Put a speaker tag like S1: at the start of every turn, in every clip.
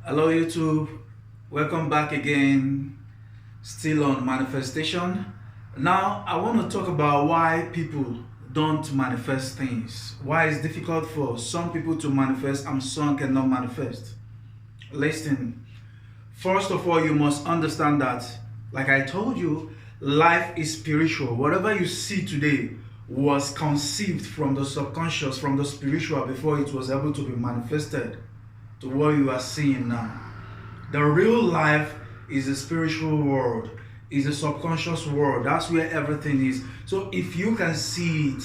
S1: Hello YouTube, welcome back again, still on manifestation. Now I want to talk about why people don't manifest things. Why it's difficult for some people to manifest and some cannot manifest. Listen, first of all you must understand that, like I told you, life is spiritual. Whatever you see today was conceived from the subconscious, from the spiritual before it was able to be manifested to what you are seeing now. The real life is a spiritual world, is a subconscious world. That's where everything is. So if you can see it,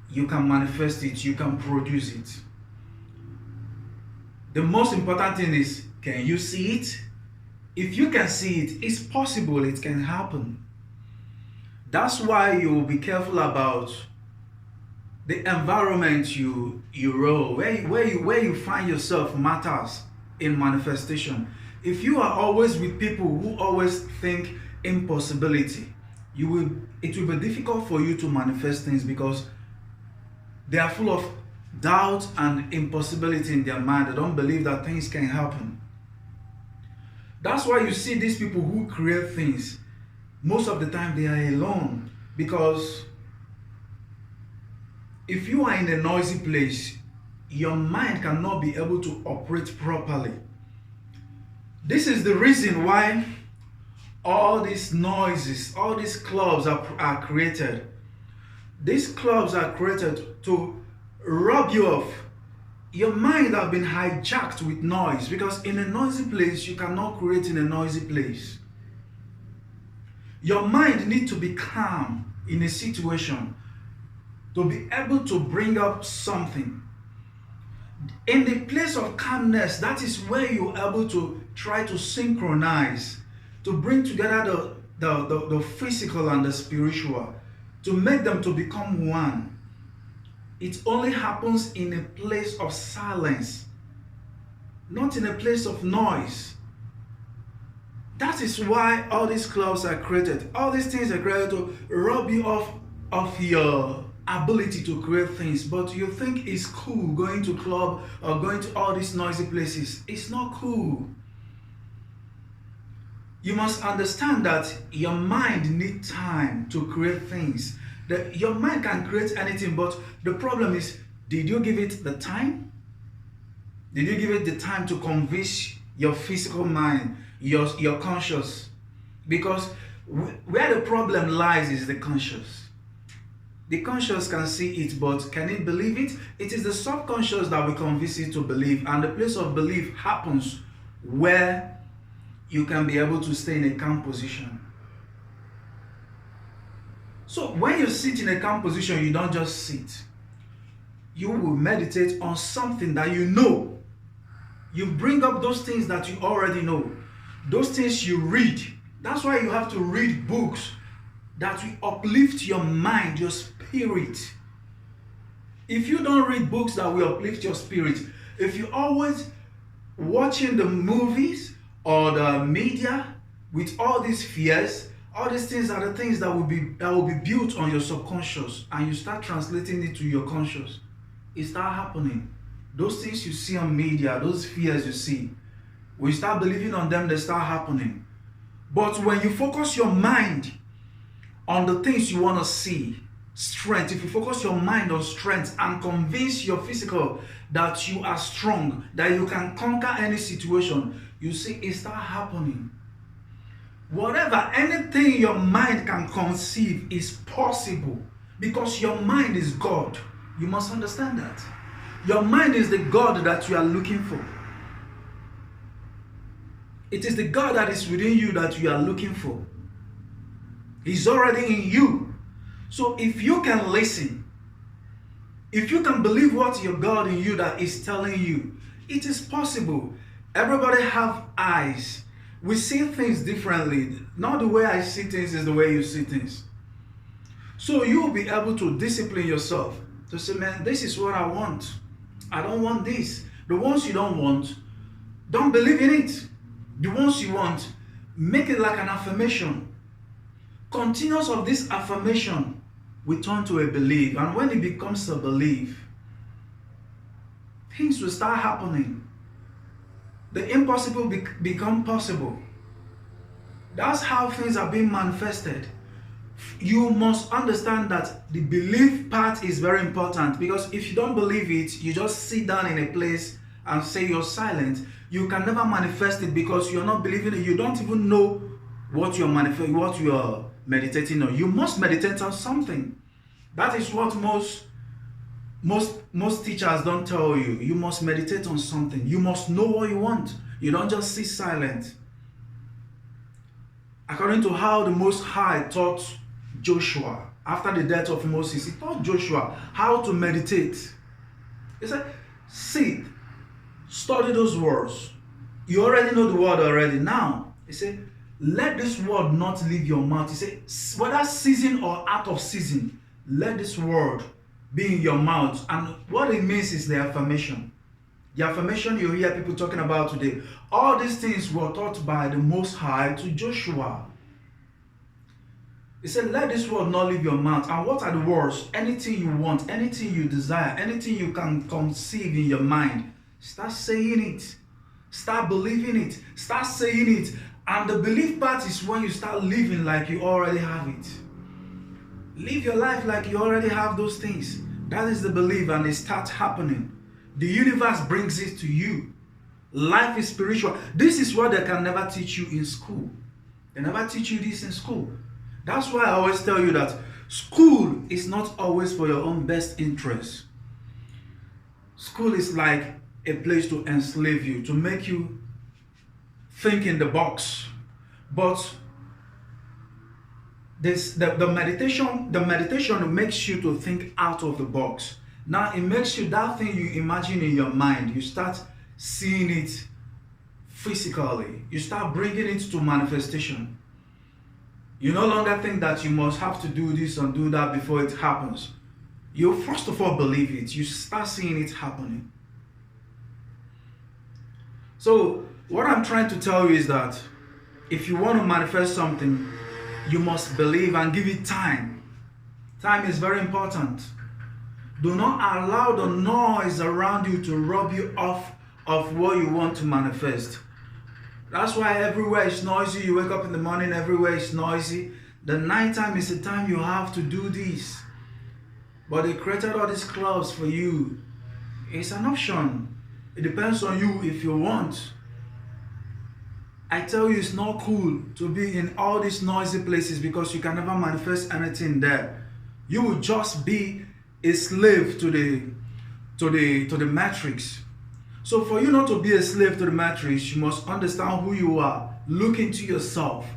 S1: you can manifest it, you can produce it. The most important thing is, can you see it? If you can see it, it's possible, it can happen. That's why you will be careful about the environment you roll, where you find yourself matters in manifestation. If you are always with people who always think impossibility, it will be difficult for you to manifest things because they are full of doubt and impossibility in their mind. They don't believe that things can happen. That's why you see these people who create things, most of the time they are alone, because if you are in a noisy place, your mind cannot be able to operate properly. This is the reason why all these noises, all these clubs are created. These clubs are created to rob you of. Your mind has been hijacked with noise, because in a noisy place, you cannot create in a noisy place. Your mind needs to be calm in a situation to be able to bring up something. In the place of calmness, that is where you're able to try to synchronize, to bring together the physical and the spiritual, to make them to become one. It only happens in a place of silence, not in a place of noise. That is why all these clubs are created. All these things are created to rob you of your ability to create things. But you think it's cool going to club or going to all these noisy places. It's not cool. You must understand that your mind needs time to create things. Your mind can create anything, but the problem is, did you give it the time? Did you give it the time to convince your physical mind, your conscious? Because where the problem lies is the conscious. The conscious can see it, but can it believe it? It is the subconscious that will convince it to believe, and the place of belief happens where you can be able to stay in a calm position. So when you sit in a calm position, you don't just sit. You will meditate on something that you know. You bring up those things that you already know. Those things you read. That's why you have to read books that will uplift your mind, your spirit. If you don't read books that will uplift your spirit, if you're always watching the movies or the media with all these fears, all these things are the things that will be built on your subconscious, and you start translating it to your conscious. It start happening. Those things you see on media, those fears you see, when you start believing on them, they start happening. But when you focus your mind on the things you want to see, strength, if you focus your mind on strength and convince your physical that you are strong, that you can conquer any situation, you see it start happening. Whatever, anything your mind can conceive is possible, because your mind is God. You must understand that. Your mind is the God that you are looking for. It is the God that is within you that you are looking for. He's already in you. So if you can listen, if you can believe what your God in you that is telling you, it is possible. Everybody have eyes. We see things differently. Not the way I see things is the way you see things. So you will be able to discipline yourself to say, man, this is what I want. I don't want this. The ones you don't want, don't believe in it. The ones you want, make it like an affirmation. Continuous of this affirmation will turn to a belief. And when it becomes a belief, things will start happening. the impossible become possible. That's how things are being manifested. You must understand that the belief part is very important, because if you don't believe it, you just sit down in a place and say you're silent, you can never manifest it, because you're not believing it. You don't even know what you're meditating on. You must meditate on something. That is what most teachers don't tell you. You must meditate on something. You must know what you want. You don't just sit silent. According to how the Most High taught Joshua after the death of Moses, he taught Joshua how to meditate. He said, sit, study those words. You already know the word already. Now, he said, let this word not leave your mouth. He said, whether season or out of season, let this word be in your mouth. And what it means is the affirmation. The affirmation you hear people talking about today. All these things were taught by the Most High to Joshua. He said, let this word not leave your mouth. And what are the words? Anything you want, anything you desire, anything you can conceive in your mind, start saying it. Start believing it. Start saying it. And the belief part is when you start living like you already have it. Live your life like you already have those things. That is the belief, and it starts happening. The universe brings it to you. Life is spiritual. This is what they can never teach you in school. They never teach you this in school. That's why I always tell you that school is not always for your own best interest. School is like a place to enslave you, to make you think in the box. But the meditation makes you to think out of the box. Now it makes you, that thing you imagine in your mind, you start seeing it physically. You start bringing it to manifestation. You no longer think that you must have to do this and do that before it happens. You first of all believe it. You start seeing it happening. So what I'm trying to tell you is that if you want to manifest something, you must believe and give it time. Time is very important. Do not allow the noise around you to rob you off of what you want to manifest. That's why everywhere is noisy. You wake up in the morning, everywhere is noisy. The nighttime is the time you have to do this. But they created all these clubs for you. It's an option. It depends on you if you want. I tell you, it's not cool to be in all these noisy places, because you can never manifest anything there. You will just be a slave to the matrix. So for you not to be a slave to the matrix, you must understand who you are. Look into yourself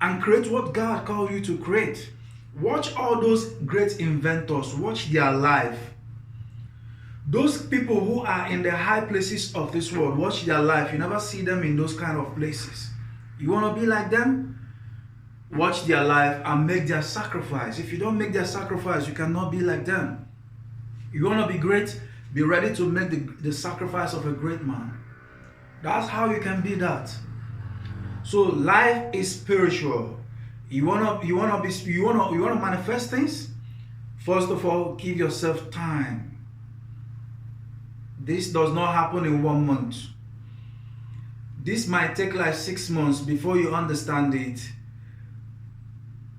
S1: and create what God called you to create. Watch all those great inventors. Watch their life. Those people who are in the high places of this world, watch their life. You never see them in those kind of places. You want to be like them? Watch their life and make their sacrifice. If you don't make their sacrifice, you cannot be like them. You want to be great? Be ready to make the sacrifice of a great man. That's how you can be that. So life is spiritual. You wanna manifest things? First of all, give yourself time. This does not happen in 1 month. This might take like 6 months before you understand it.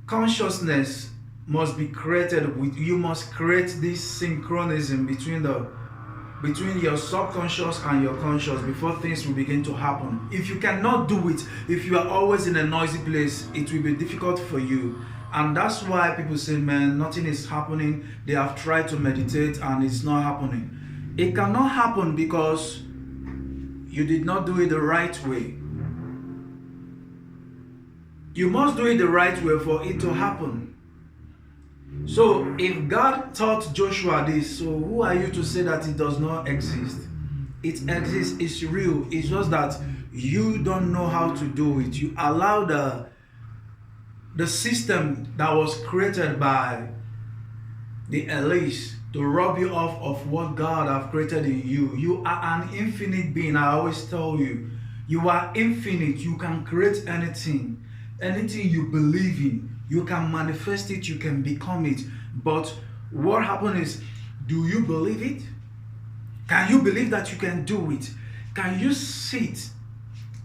S1: Consciousness must be created. You must create this synchronism between your subconscious and your conscious before things will begin to happen. If you cannot do it, if you are always in a noisy place, it will be difficult for you. And that's why people say, man, nothing is happening. They have tried to meditate and it's not happening. It cannot happen because you did not do it the right way. You must do it the right way for it to happen. So if God taught Joshua this, so who are you to say that it does not exist? It exists, it's real. It's just that you don't know how to do it. You allow the system that was created by the elites to rob you off of what God have created in you. You are an infinite being. I always tell you, you are infinite. You can create anything. Anything you believe in, you can manifest it, you can become it. But what happens is, do you believe it? Can you believe that you can do it? Can you sit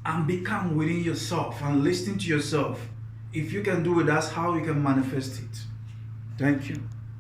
S1: and become within yourself and listen to yourself? If you can do it, that's how you can manifest it. Thank you.